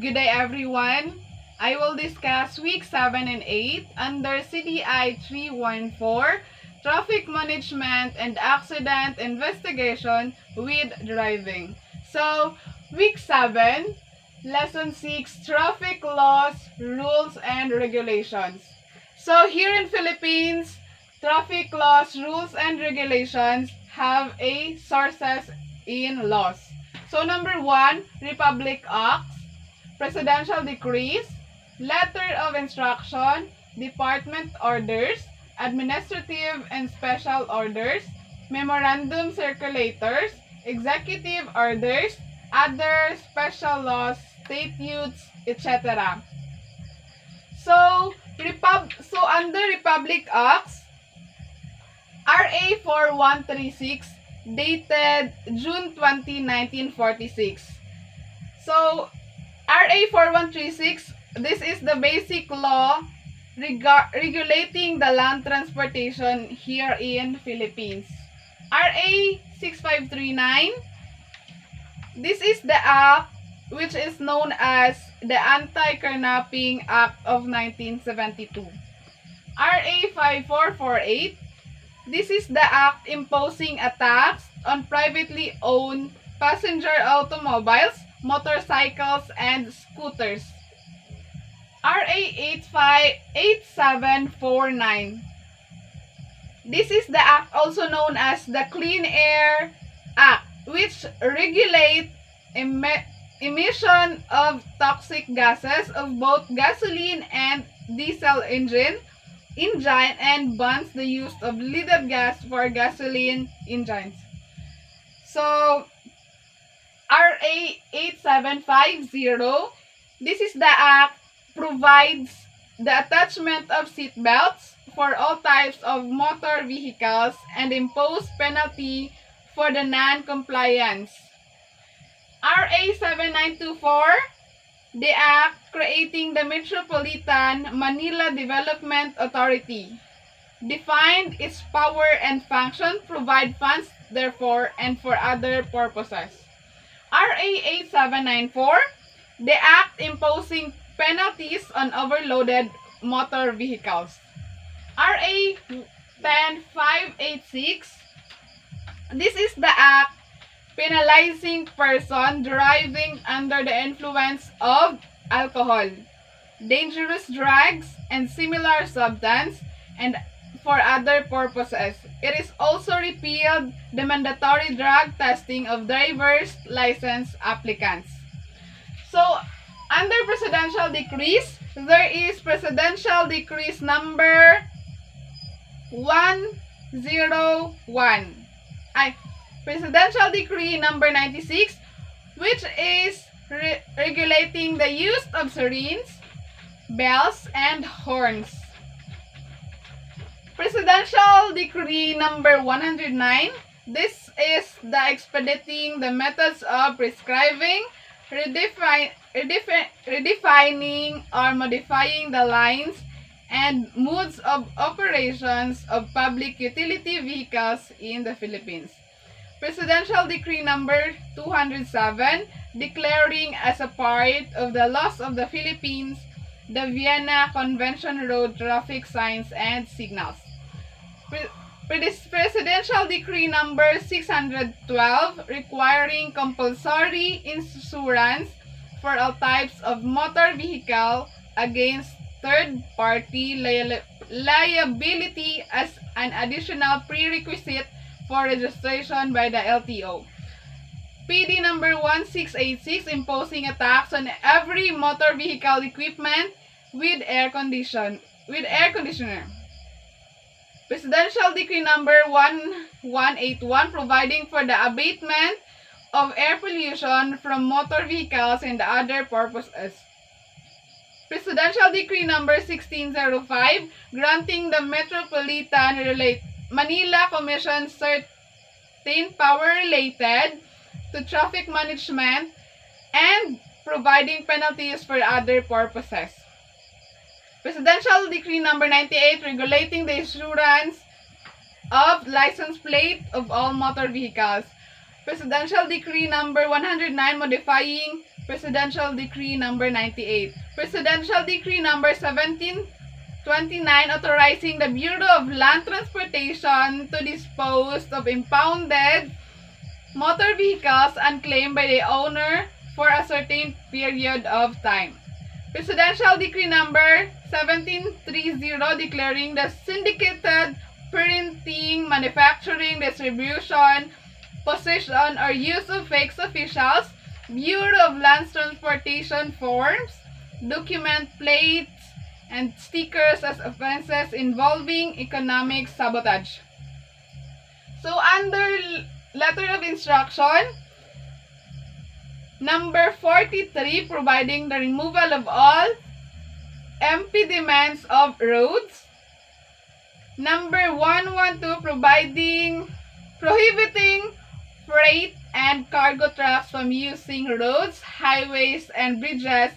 Good day everyone. I will discuss week 7 and 8 under CDI 314, Traffic Management and Accident Investigation with Driving. So, week 7, lesson 6, Traffic Laws, Rules and Regulations. So, here in Philippines, traffic laws, rules and regulations have a sources in laws. So, number 1, Republic Acts, Presidential Decrees, Letter of Instruction, Department Orders, Administrative and Special Orders, Memorandum Circulators, Executive Orders, other special laws, statutes, etc. So under Republic Acts, RA 4136 dated June 20, 1946. So RA 4136, this is the basic law regulating the land transportation here in Philippines. RA 6539, this is the act which is known as the Anti-Kidnapping Act of 1972. RA 5448, this is the act imposing a tax on privately owned passenger automobiles, motorcycles, and scooters. RA 8749. This is the act also known as the Clean Air Act, which regulates emission of toxic gases of both gasoline and diesel engine and bans the use of leaded gas for gasoline engines. So, RA 8750, this is the act provides the attachment of seat belts for all types of motor vehicles and impose penalty for the non-compliance. RA 7924, the act creating the Metropolitan Manila Development Authority, defined its power and function, provide funds therefore and for other purposes. RA 8794, the act imposing penalties on overloaded motor vehicles. RA 10586, this is the act penalizing person driving under the influence of alcohol, dangerous drugs, and similar substance, and for other purposes. It is also repealed the mandatory drug testing of driver's license applicants. So, under Presidential Decrees, there is Presidential Decrees number 101. Presidential Decree number 96, which is regulating the use of sirens, bells, and horns. Presidential Decree number 109, this is the expediting the methods of prescribing, redefining or modifying the lines and modes of operations of public utility vehicles in the Philippines. Presidential Decree number 207, declaring as a part of the laws of the Philippines the Vienna Convention road traffic signs and signals. Presidential Decree number 612, requiring compulsory insurance for all types of motor vehicle against third-party liability as an additional prerequisite for registration by the LTO. PD number 1686, imposing a tax on every motor vehicle equipment with air conditioner. Presidential Decree number 1181, providing for the abatement of air pollution from motor vehicles and other purposes. Presidential Decree number 1605, granting the Metropolitan Manila Commission certain power related to traffic management and providing penalties for other purposes. Presidential Decree number 98, regulating the issuance of license plate of all motor vehicles. Presidential Decree number 109, modifying Presidential Decree Number 98. Presidential Decree Number 1729 authorizing the Bureau of Land Transportation to dispose of impounded motor vehicles unclaimed by the owner for a certain period of time. Presidential Decree Number 1730 declaring the syndicated printing, manufacturing, distribution, possession, or use of fake officials, Bureau of Land Transportation forms, document plates, and stickers as offenses involving economic sabotage. So under letter of instruction, number 43, providing the removal of all impediments of roads. Number 112, prohibiting freight and cargo trucks from using roads, highways, and bridges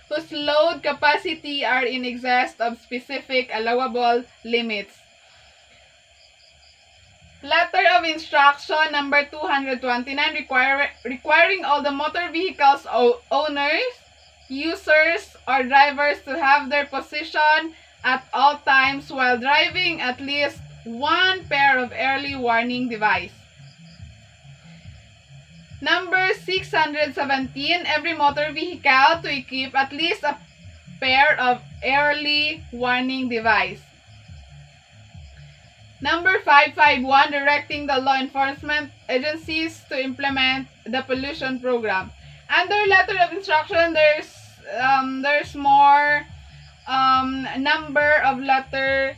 whose load capacity are in excess of specific allowable limits. Letter of instruction number 229, requiring all the motor vehicles owners, users, or drivers to have their position at all times while driving at least one pair of early warning device. Number 617, every motor vehicle to equip at least a pair of early warning device. Number 551, directing the law enforcement agencies to implement the pollution program. Under letter of instruction, there's more number of letter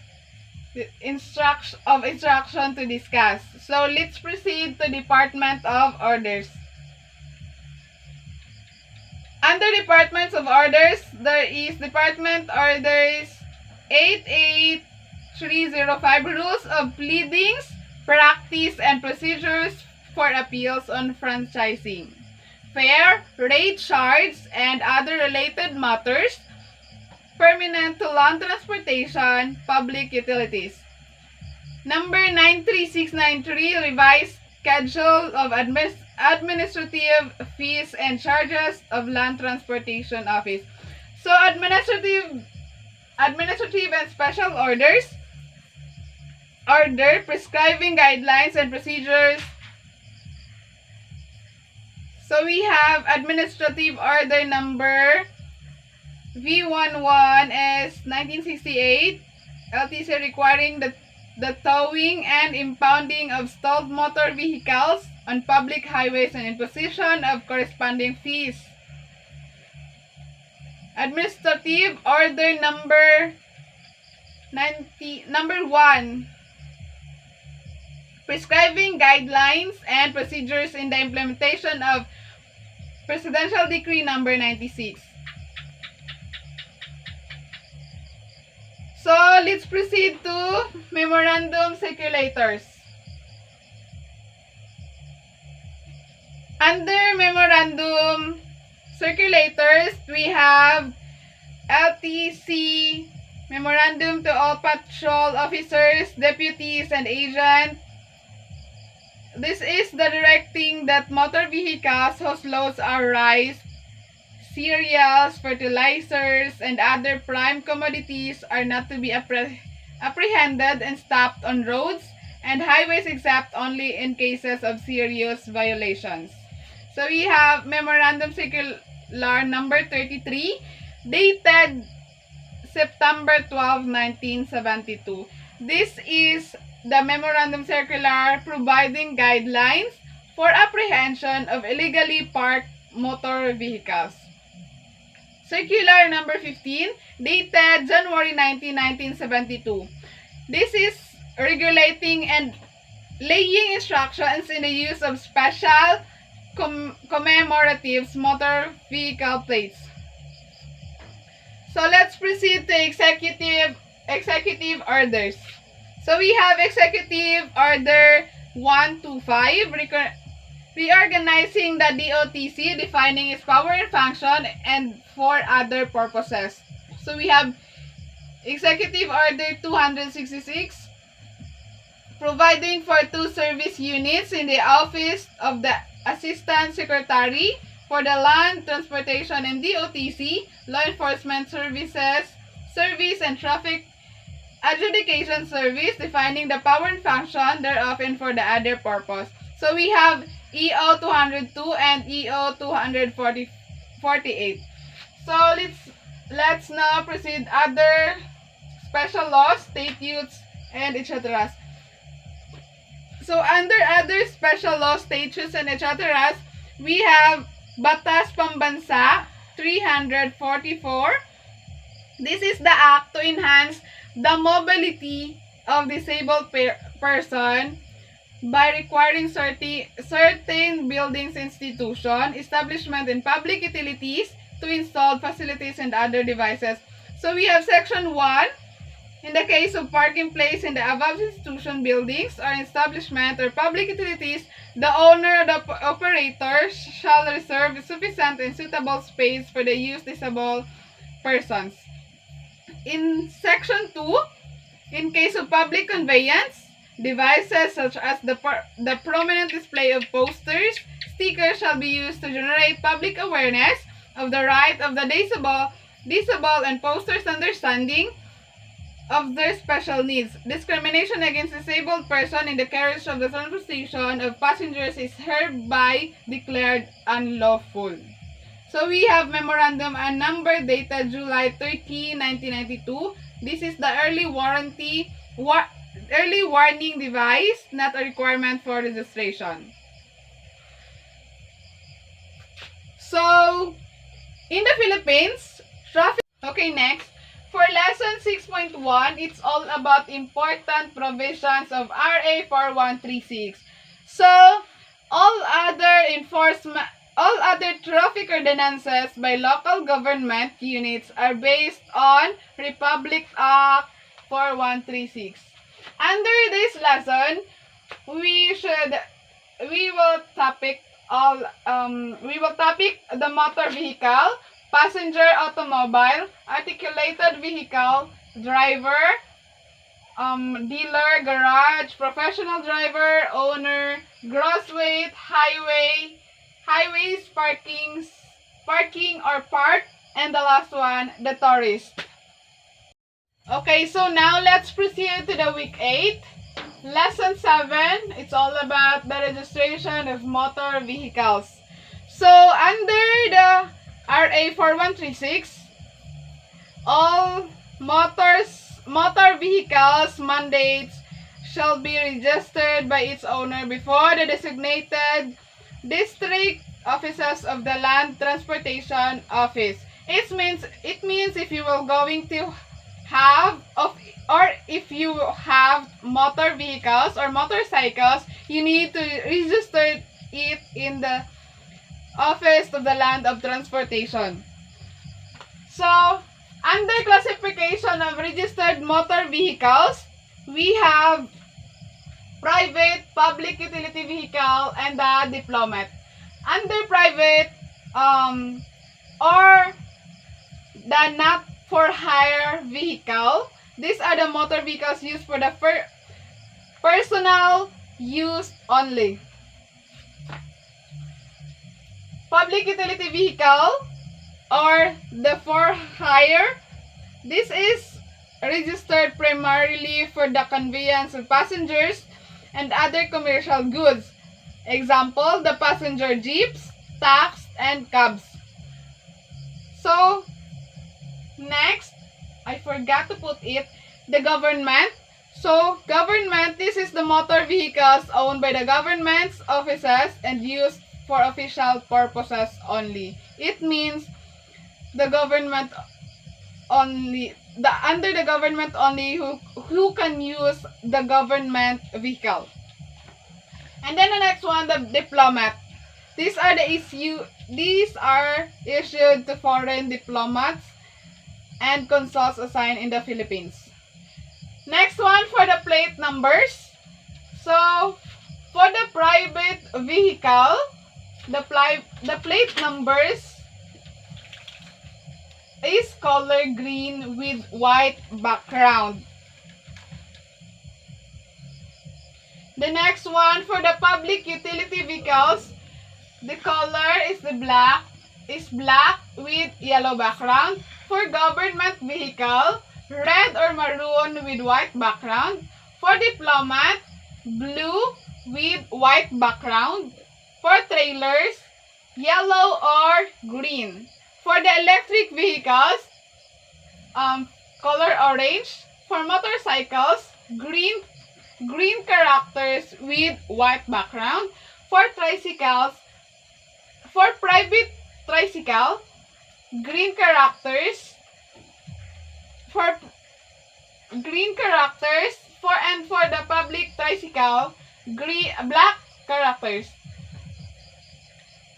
instruction to discuss. So let's proceed to Department of Orders. Under Departments of Orders, there is Department Orders 88305, Rules of Pleadings, Practice, and Procedures for Appeals on Franchising, Fare, Rate Charge, and other related matters pertinent to land transportation, public utilities. Number 93693, Revised Schedule of Administrative Fees and Charges of Land Transportation Office. So administrative and special orders, order prescribing guidelines and procedures. So we have administrative order number V11S 1968, LTC, requiring the towing and impounding of stalled motor vehicles on public highways and imposition of corresponding fees. Administrative order number 1, prescribing guidelines and procedures in the implementation of Presidential Decree number 96. So let's proceed to Memorandum Circulators. Under Memorandum Circulators, we have LTC Memorandum to all patrol officers, deputies, and agents. This is the directing that motor vehicles whose loads are rice, cereals, fertilizers, and other prime commodities are not to be apprehended and stopped on roads and highways except only in cases of serious violations. So we have Memorandum Circular number 33, dated September 12, 1972. This is the Memorandum Circular providing guidelines for apprehension of illegally parked motor vehicles. Circular number 15, dated January 19, 1972. This is regulating and laying instructions in the use of special commemorative motor vehicle plates. So let's proceed to executive orders. So we have Executive Order 125, reorganizing the DOTC, defining its power and function, and for other purposes. So we have Executive Order 266, providing for 2 service units in the Office of the Assistant Secretary for the Land Transportation and DOTC, Law Enforcement Service and Traffic Adjudication Service, defining the power and function thereof and for the other purpose. So we have EO 202 and EO 248. So let's now proceed other special laws, statutes, and etc. So under other special laws, statutes, and etc., we have Batas Pambansa 344. This is the act to enhance the mobility of disabled person by requiring certain buildings, institution, establishment, and public utilities to install facilities and other devices. So we have section 1. In the case of parking place in the above institution, buildings, or establishment, or public utilities, the owner or the operator shall reserve sufficient and suitable space for the use of disabled persons. In section 2, in case of public conveyance, devices such as the prominent display of posters, stickers shall be used to generate public awareness of the right of the disabled and posters understanding of their special needs. Discrimination against disabled person in the carriage of the transportation of passengers is hereby declared unlawful. So we have memorandum and number dated July 13, 1992. This is the early warning device, not a requirement for registration. So in the Philippines, traffic. Okay, next. For lesson 6.1, it's all about important provisions of RA 4136. So, all other traffic ordinances by local government units are based on Republic Act 4136. Under this lesson, we will topic the motor vehicle, passenger automobile, articulated vehicle, driver, dealer, garage, professional driver, owner, gross weight, highways, parking or park, and the last one, the tourist. Okay, so now let's proceed to the week 8. Lesson 7, it's all about the registration of motor vehicles. So under the RA 4136, all motor vehicles mandates shall be registered by its owner before the designated district offices of the Land Transportation Office. It means if you are going to have if you have motor vehicles or motorcycles, you need to register it in the Office of the Land of Transportation. So, under classification of registered motor vehicles, we have private, public utility vehicle, and the diplomat. Under private, or the not for hire vehicle, these are the motor vehicles used for the personal use only. Public utility vehicle or the for hire, this is registered primarily for the conveyance of passengers and other commercial goods. Example, the passenger jeeps, taxis, and cabs. So, next, I forgot to put it, the government. So, government, this is the motor vehicles owned by the government's offices and used for official purposes only. It means the government only, under the government only who can use the government vehicle. And then the next one, the diplomat. These are issued to foreign diplomats and consuls assigned in the Philippines. Next one, for the plate numbers. So, for the private vehicle, the plate numbers is color green with white background. The next one, for the public utility vehicles, the color is black with yellow background. For government vehicle, red or maroon with white background. For diplomat, blue with white background. For trailers, yellow or green. For the electric vehicles, color orange. For motorcycles, green characters with white background. For tricycles, for private tricycle, green characters. For green characters. For the public tricycle, black characters.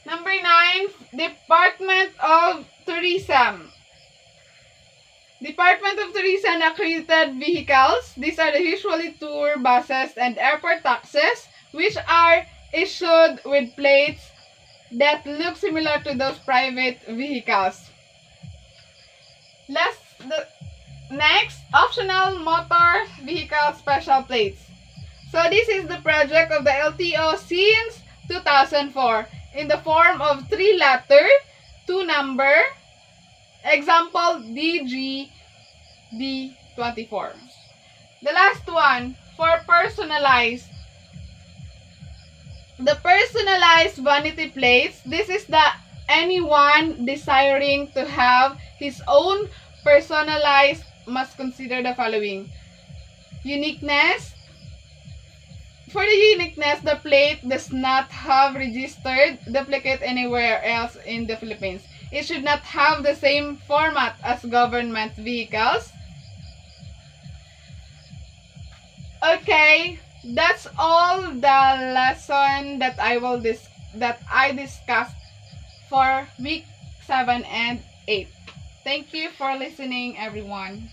Number 9, Department of Tourism. Department of Tourism accredited vehicles. These are the usually tour buses and airport taxis, which are issued with plates that look similar to those private vehicles. Next, optional motor vehicle special plates. So this is the project of the LTO since 2004 in the form of 3 letter, 2 number, example DGD24. The last one, for personalized. The personalized vanity plates, this is the anyone desiring to have his own personalized must consider the following. Uniqueness. For the uniqueness, the plate does not have registered duplicate anywhere else in the Philippines. It should not have the same format as government vehicles. Okay, that's all the lesson that I discussed for week 7 and 8. Thank you for listening, everyone.